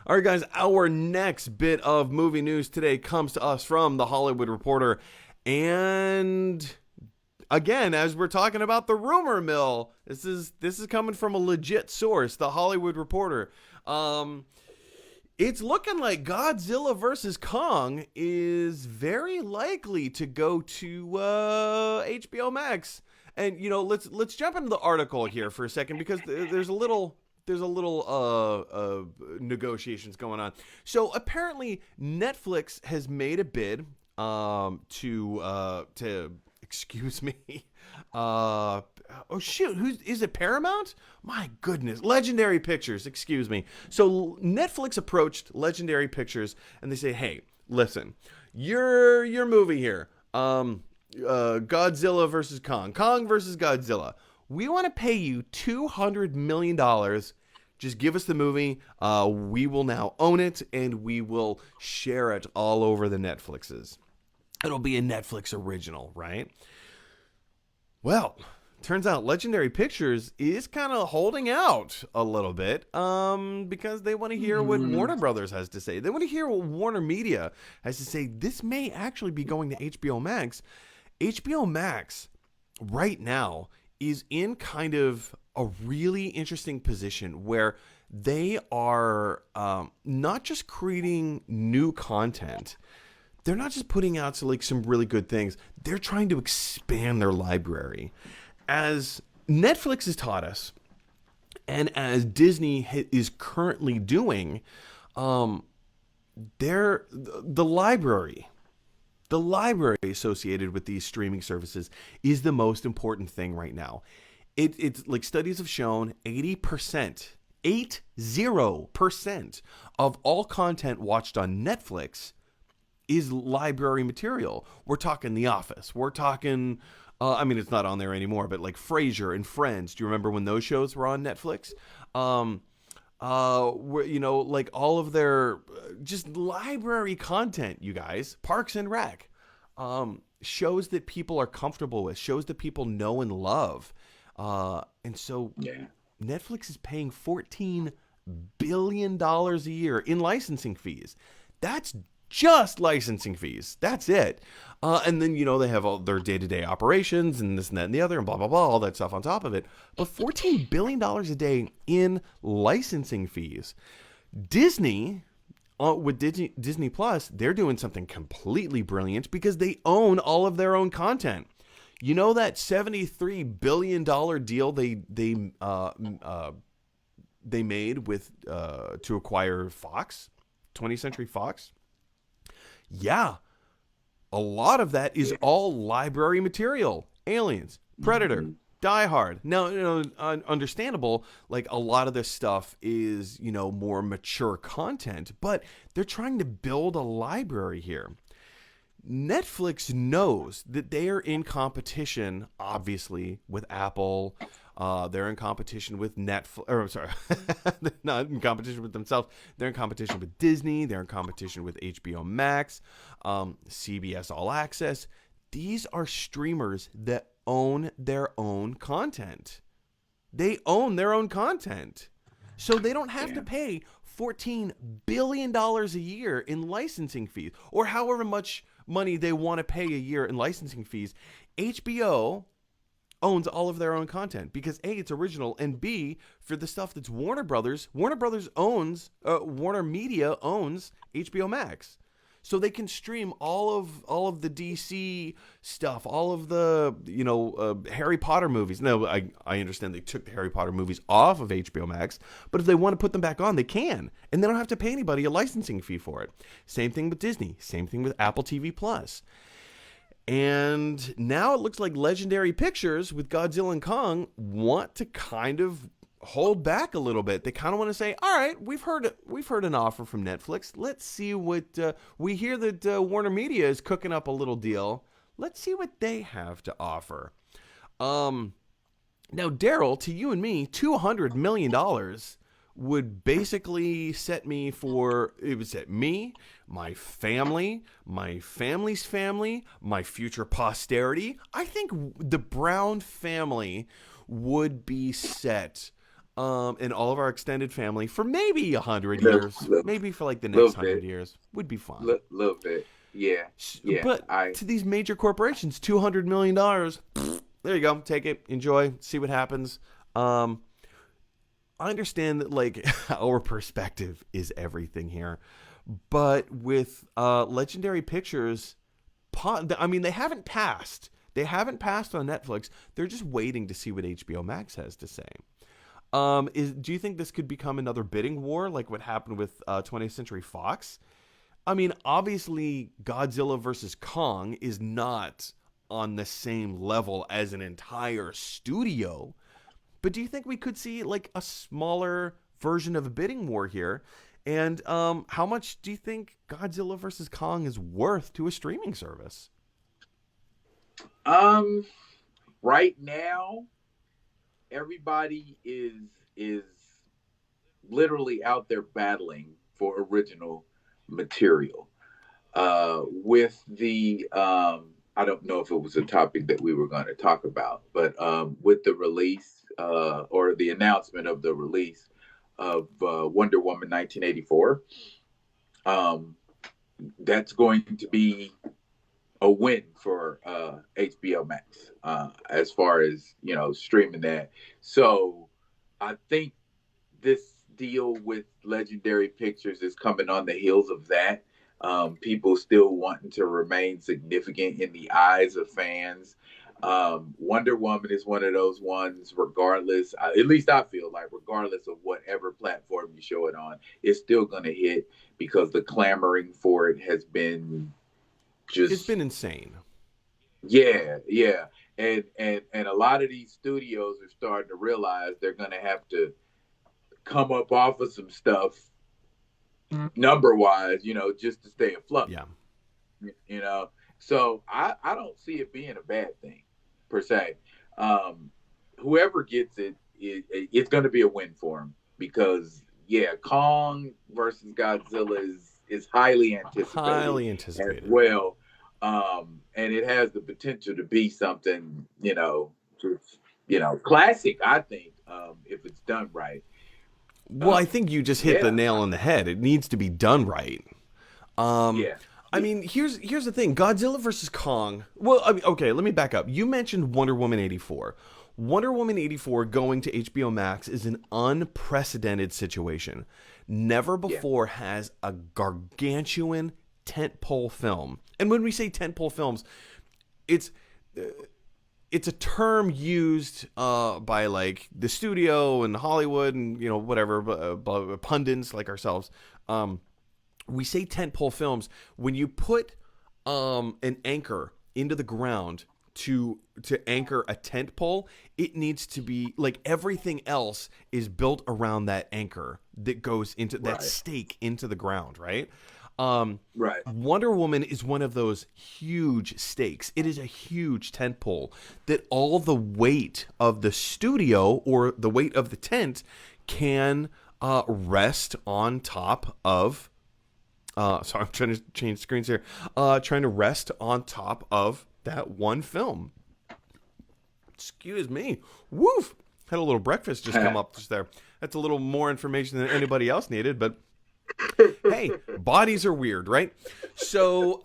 All right, guys, our next bit of movie news today comes to us from The Hollywood Reporter. And again, as we're talking about the rumor mill, this is coming from a legit source, The Hollywood Reporter. It's looking like Godzilla vs. Kong is very likely to go to HBO Max. And let's jump into the article here for a second, because there's a little negotiations going on. So apparently Netflix has made a bid to excuse me. Oh shoot, is it Paramount? My goodness, Legendary Pictures, excuse me. So Netflix approached Legendary Pictures and they say, "Hey, listen, your movie here, Godzilla versus Kong versus Godzilla. We want to pay you $200 million. Just give us the movie. We will now own it, and we will share it all over the Netflixes. It'll be a Netflix original, right?" Well, turns out Legendary Pictures is kind of holding out a little bit because they want to hear what Warner Brothers has to say. They want to hear what Warner Media has to say. This may actually be going to HBO Max. HBO Max right now is in kind of a really interesting position where they are not just creating new content. They're not just putting out some really good things. They're trying to expand their library. As Netflix has taught us, and as Disney is currently doing, the library associated with these streaming services is the most important thing right now. It's like studies have shown 80% of all content watched on Netflix is library material. We're talking The Office. We're talking, it's not on there anymore, but like Frasier and Friends. Do you remember when those shows were on Netflix? Like all of their just library content, you guys. Parks and Rec. Shows that people are comfortable with. Shows that people know and love. And so Netflix is paying $14 billion a year in licensing fees. That's just licensing fees. That's it. And then, they have all their day-to-day operations and this and that and the other and blah, blah, blah, all that stuff on top of it. But $14 billion a day in licensing fees. Disney, with Disney Plus, they're doing something completely brilliant because they own all of their own content. You know that $73 billion deal they made with to acquire Fox, 20th Century Fox? Yeah, a lot of that is all library material. Aliens, Predator, Die Hard. Now, understandable, like a lot of this stuff is, more mature content, but they're trying to build a library here. Netflix knows that they are in competition, obviously, with Apple. They're in competition with Netflix. Or, I'm sorry, they're not in competition with themselves. They're in competition with Disney. They're in competition with HBO Max, CBS All Access. These are streamers that own their own content. They own their own content. So they don't have to pay $14 billion a year in licensing fees, or however much money they want to pay a year in licensing fees. HBO owns all of their own content because A, it's original, and B, for the stuff that's Warner Brothers owns, Warner Media owns HBO Max. So they can stream all of the DC stuff, all of the Harry Potter movies. No, I understand they took the Harry Potter movies off of HBO Max, but if they want to put them back on, they can, and they don't have to pay anybody a licensing fee for it. Same thing with Disney. Same thing with Apple TV Plus. And now it looks like Legendary Pictures with Godzilla and Kong want to kind of hold back a little bit. They kind of want to say, all right, we've heard an offer from Netflix. Let's see what we hear that Warner Media is cooking up a little deal. Let's see what they have to offer. Now, Darryl, to you and me, $200 million would basically set me my family, my family's family, my future posterity. I think the Brown family would be set and all of our extended family for maybe 100 years, Little, maybe for like the next little 100 years would be fine. little bit. Yeah, yeah. But I to these major corporations, $200 million, there you go, take it, enjoy, see what happens. I understand that like our perspective is everything here, but with Legendary Pictures, I mean they haven't passed. They haven't passed on Netflix. They're just waiting to see what HBO Max has to say. Do you think this could become another bidding war like what happened with 20th Century Fox? I mean, obviously, Godzilla versus Kong is not on the same level as an entire studio. But do you think we could see like a smaller version of a bidding war here? And how much do you think Godzilla versus Kong is worth to a streaming service? um right now everybody is literally out there battling for original material. With the I don't know if it was a topic that we were going to talk about, but with the release or the announcement of the release of Wonder Woman 1984, um, that's going to be a win for HBO Max as far as streaming that. So I think this deal with Legendary Pictures is coming on the heels of that. People still wanting to remain significant in the eyes of fans. Wonder Woman is one of those ones, regardless, at least I feel like, regardless of whatever platform you show it on, it's still going to hit because the clamoring for it has been It's just, been insane. yeah, yeah. And a lot of these studios are starting to realize they're going to have to come up off of some stuff number wise, just to stay afloat. Yeah. You know, so I don't see it being a bad thing per se. Um, Whoever gets it's going to be a win for them because yeah, Kong versus Godzilla is highly anticipated Highly as anticipated. well, and it has the potential to be something just classic. I think if it's done right. Well, I think you just hit the Yeah, nail on the head. It needs to be done right. Um, yeah, I yeah, mean, here's the thing: Godzilla versus Kong. Well, I mean, okay, let me back up. You mentioned Wonder Woman 84. Wonder Woman 84 going to HBO Max is an unprecedented situation. Never yeah. before has a gargantuan tentpole film. And when we say tentpole films, it's it's a term used by like the studio and Hollywood and whatever pundits like ourselves. We say tentpole films when you put an anchor into the ground to anchor a tent pole. It needs to be like everything else is built around that anchor that goes into that Right, stake into the ground, right? right, Wonder Woman is one of those huge stakes. It is a huge tent pole that all the weight of the studio or the weight of the tent can rest on top of. Sorry, I'm trying to change screens here. Trying to rest on top of that one film. Excuse me. Woof. Had a little breakfast just come up just there. That's a little more information than anybody else needed, but hey, bodies are weird, right? So,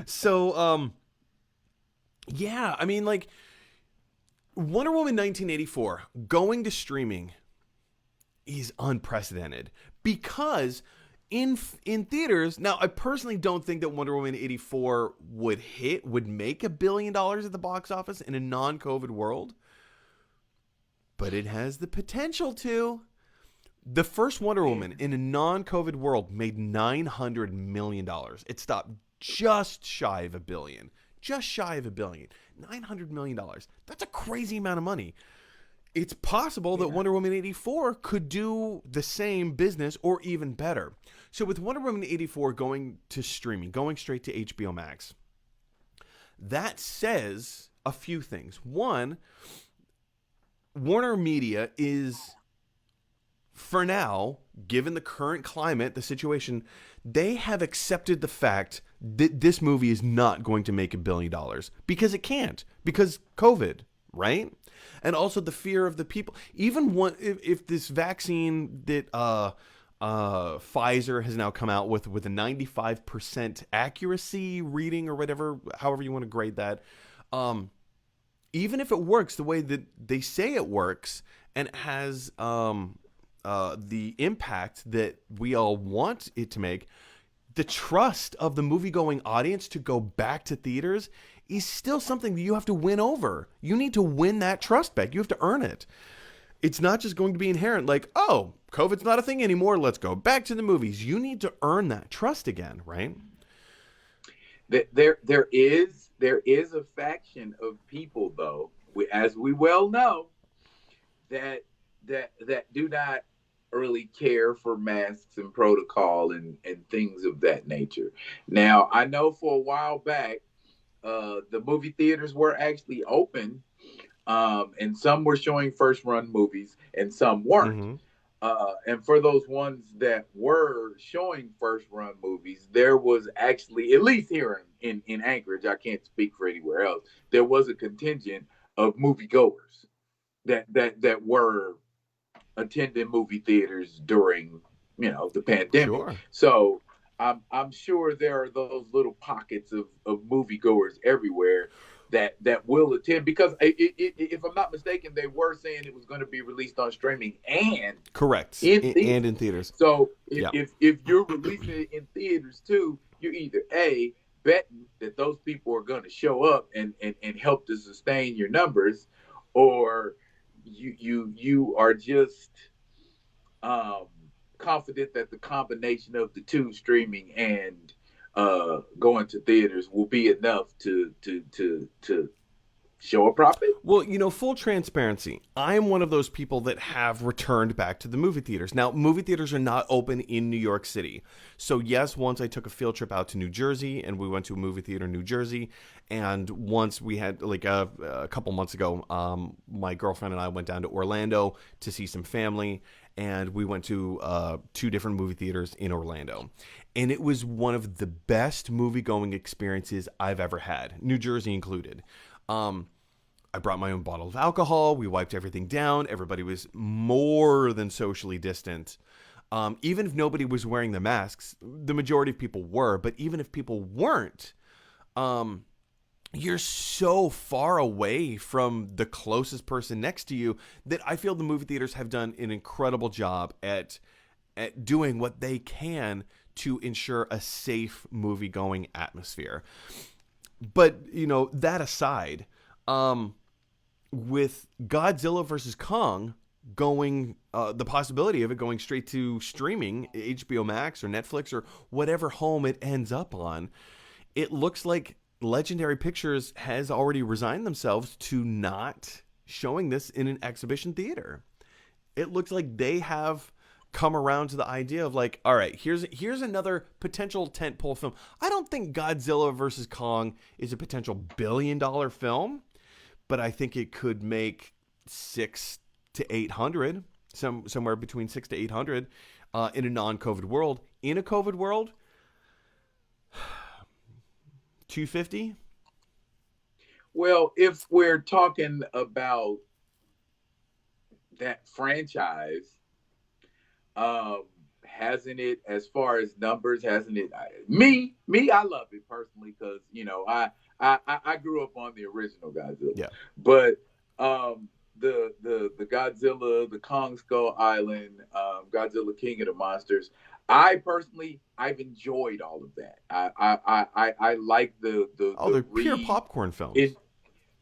so, yeah, I mean, like, Wonder Woman 1984 going to streaming is unprecedented because in theaters now, I personally don't think that Wonder Woman 84 would make $1 billion at the box office in a non-COVID world, but it has the potential to. The first Wonder Woman man. in a non-COVID world made $900 million. It stopped just shy of $1 billion. Just shy of $1 billion. $900 million. That's a crazy amount of money. It's possible that Yeah, Wonder Woman 84 could do the same business or even better. So with Wonder Woman 84 going to streaming, going straight to HBO Max, that says a few things. One, Warner Media is, for now, given the current climate, the situation, they have accepted the fact that this movie is not going to make $1 billion because it can't, because COVID. right? And also the fear of the people. Even one, if this vaccine that Pfizer has now come out with a 95% accuracy reading or whatever, however you want to grade that, even if it works the way that they say it works and has the impact that we all want it to make, the trust of the movie-going audience to go back to theaters is still something that you have to win over. You need to win that trust back. You have to earn it. It's not just going to be inherent like, oh, COVID's not a thing anymore. Let's go back to the movies. You need to earn that trust again, right? There is a faction of people, though, as we well know, that do not really care for masks and protocol and things of that nature. Now, I know for a while back, the movie theaters were actually open, and some were showing first run movies and some weren't. Mm-hmm. And for those ones that were showing first run movies, there was actually, at least here in Anchorage, I can't speak for anywhere else, there was a contingent of moviegoers that were attending movie theaters during, the pandemic. Sure. So I'm sure there are those little pockets of moviegoers everywhere that will attend, because if I'm not mistaken, they were saying it was going to be released on streaming and Correct. in theaters. And in theaters. So Yeah. if you're releasing it in theaters too, you're either betting that those people are going to show up and help to sustain your numbers, or you are just confident that the combination of the two, streaming and going to theaters, will be enough to show a profit. Well, full transparency. I'm one of those people that have returned back to the movie theaters. Now, movie theaters are not open in New York City. So, yes, once I took a field trip out to New Jersey, and we went to a movie theater in New Jersey. And once we had, like a couple months ago, my girlfriend and I went down to Orlando to see some family. And we went to 2 different movie theaters in Orlando. And it was one of the best movie-going experiences I've ever had, New Jersey included. I brought my own bottle of alcohol. We wiped everything down. Everybody was more than socially distant. Even if nobody was wearing the masks, the majority of people were. But even if people weren't, you're so far away from the closest person next to you that I feel the movie theaters have done an incredible job at doing what they can to ensure a safe movie-going atmosphere. But, that aside, with Godzilla versus Kong going, the possibility of it going straight to streaming, HBO Max or Netflix or whatever home it ends up on, it looks like Legendary Pictures has already resigned themselves to not showing this in an exhibition theater. It looks like they have come around to the idea of like, all right, here's another potential tentpole film. I don't think Godzilla versus Kong is a potential $1 billion film, but I think it could make 600 to 800, somewhere between 600 to 800 in a non-COVID world. In a COVID world, 250. Well, if we're talking about that franchise, hasn't it, as far as numbers, hasn't it? I love it personally because I grew up on the original Godzilla. Yeah. But the Godzilla, the Kong Skull Island, Godzilla King of the Monsters, I've enjoyed all of that. I like They're pure popcorn films.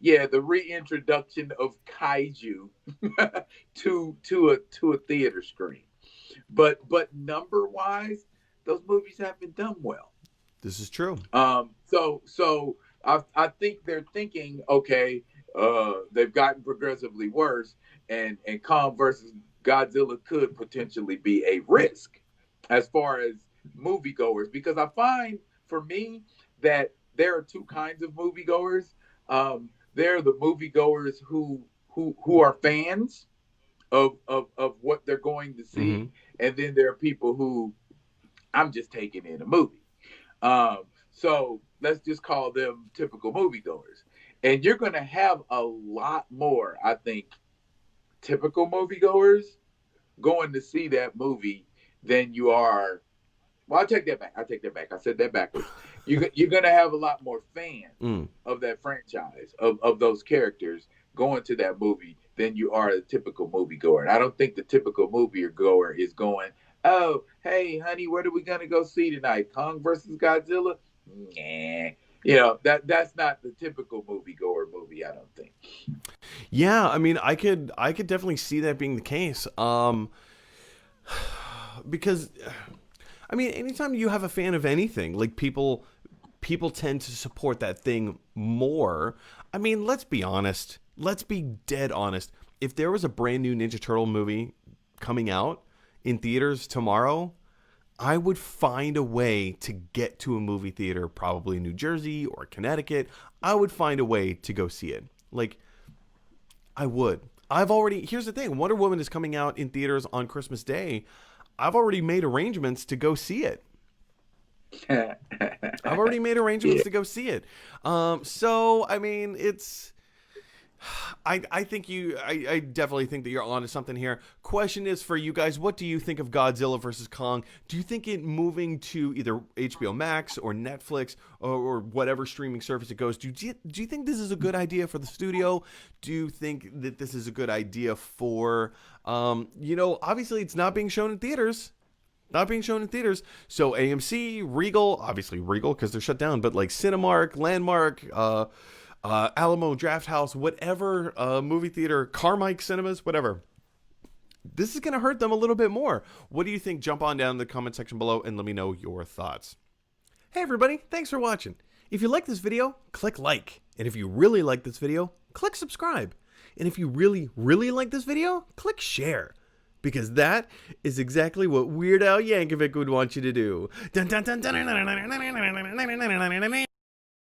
The reintroduction of kaiju to a theater screen. But number wise, those movies haven't done well. This is true. So I think they're thinking, okay, they've gotten progressively worse, and Kong versus Godzilla could potentially be a risk as far as moviegoers, because I find, for me, that there are 2 kinds of moviegoers. There are the moviegoers who are fans of what they're going to see, Mm-hmm. and then there are people who, I'm just taking in a movie. So let's just call them typical moviegoers. And you're going to have a lot more, I think, typical moviegoers going to see that movie than you are. Well, I take that back. I said that backwards. You're going to have a lot more fans of that franchise, of those characters going to that movie than you are a typical moviegoer. And I don't think the typical moviegoer is going, oh, hey, honey, what are we going to go see tonight? Kong versus Godzilla? Nah. That's not the typical moviegoer movie, I don't think. Yeah, I mean, I could definitely see that being the case. Because I mean, anytime you have a fan of anything, like people tend to support that thing more. I mean, let's be honest. Let's be dead honest. If there was a brand new Ninja Turtle movie coming out in theaters tomorrow, I would find a way to get to a movie theater, probably in New Jersey or Connecticut. I would find a way to go see it. Like, I would. Here's the thing. Wonder Woman is coming out in theaters on Christmas Day. I've already made arrangements to go see it. to go see it. So, I mean, it's... I definitely think that you're onto something here. Question is for you guys, what do you think of Godzilla versus Kong? Do you think it moving to either HBO Max or Netflix or whatever streaming service it goes, do you think this is a good idea for the studio? Do you think that this is a good idea for, obviously it's not being shown in theaters. So AMC, Regal, obviously Regal because they're shut down, but like Cinemark, Landmark, Alamo Drafthouse, whatever movie theater, Carmike Cinemas, whatever. This is going to hurt them a little bit more. What do you think? Jump on down in the comment section below and let me know your thoughts. Hey everybody, thanks for watching. If you like this video, click like. And if you really like this video, click subscribe. And if you really, really like this video, click share. Because that is exactly what Weird Al Yankovic would want you to do. Dun, dun, dun, dun, dun, dun, dun, dun, dun, dun, dun, dun, dun, dun, dun.